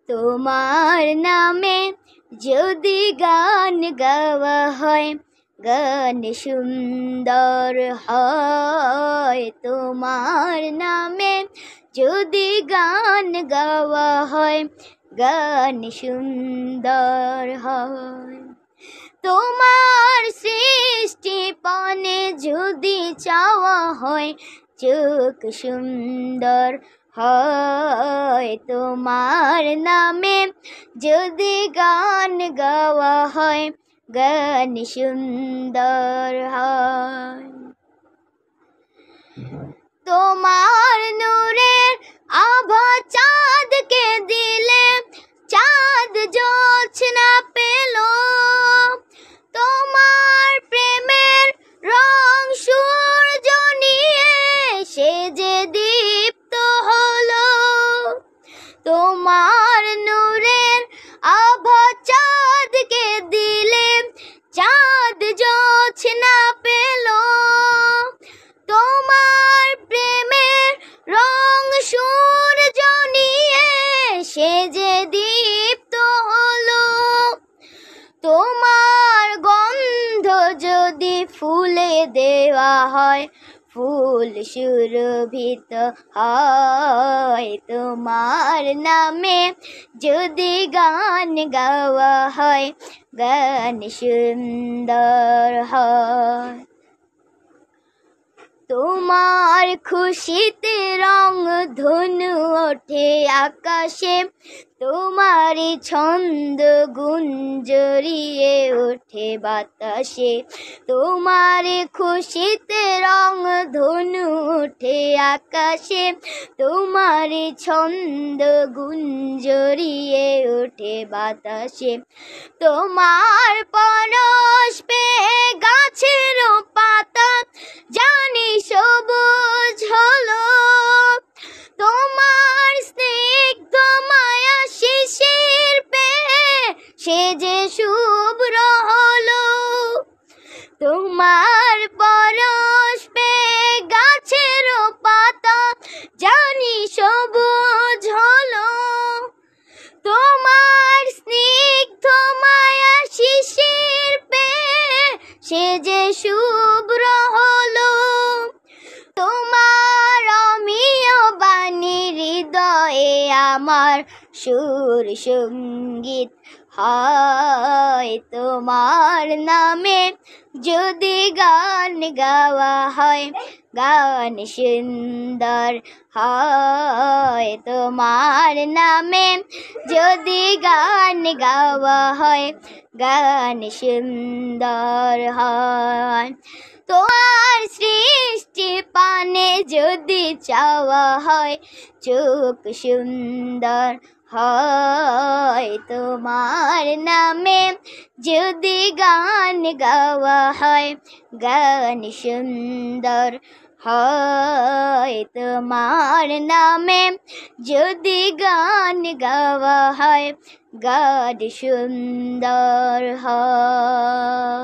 তোমার নামে যদি গান গাওয়া হয়, গান সুন্দর হয়। তোমার নামে যদি গান গাওয়া হয়, গান সুন্দর হয়। তোমার সৃষ্টি পানে যদি চাওয়া হয়, চোখ সুন্দর হয়। তোমার নামে যদি গান গাওয়া হয়, গান সুন্দর হয়। তোমার নূরের আভা চাঁদকে দিলে, চাঁদ জোছনা পেল। তোমার প্রেমের রং সূর্য নিয়ে সে যে দীপ্ত হলো। তোমার নূরের আভা চাঁদকে দিলে, চাঁদ জোছনা পেল। তোমার প্রেমের রং সূর্য নিয়ে সে যে দীপ্ত হলো। তোমার গন্ধ যদি ফুলে দেওয়া হয়, ফুল সুরভিত হয়। তোমার নামে যদি গান গাওয়া হয়, গান সুন্দর হয়। তোমার খুশিতে রং ধনু ওঠে আকাশে, তোমারই ছন্দ গুঞ্জরিয়ে ওঠে বাতাসে। তোমার খুশিতে রং ধনু ওঠে আকাশে, তোমারই ছন্দ গুঞ্জরিয়ে ওঠে বাতাসে। তোমার পরশ পেয়ে গাছের পাতা জানি সবুজ হলো। তোমার স্নিগ্ধ মায়া শিশির পেয়ে সে যে শুভ্র হলো। তোমার পরশ পেয়ে গাছের পাতা জানি সবুজ হলো। তোমার স্নিগ্ধ মায়া শিশির পেয়ে সে যে শুভ্র হলো। তোমার অমিয় বাণী হৃদয়ে আমার সুর সঙ্গীত হয়। তোমার নামে যদি গান গাওয়া হয়, গান সুন্দর হয়। তোমার নামে যদি গান গাওয়া হয়, গান সুন্দর হয়। তোমার সৃষ্টি পানে যদি চাওয়া হয়, চোখ সুন্দর হয়। তোমার নামে যদি গান গাওয়া হয়, গান সুন্দর হয়। তোমার নামে যদি গান গাওয়া হয়, গান সুন্দর হয়।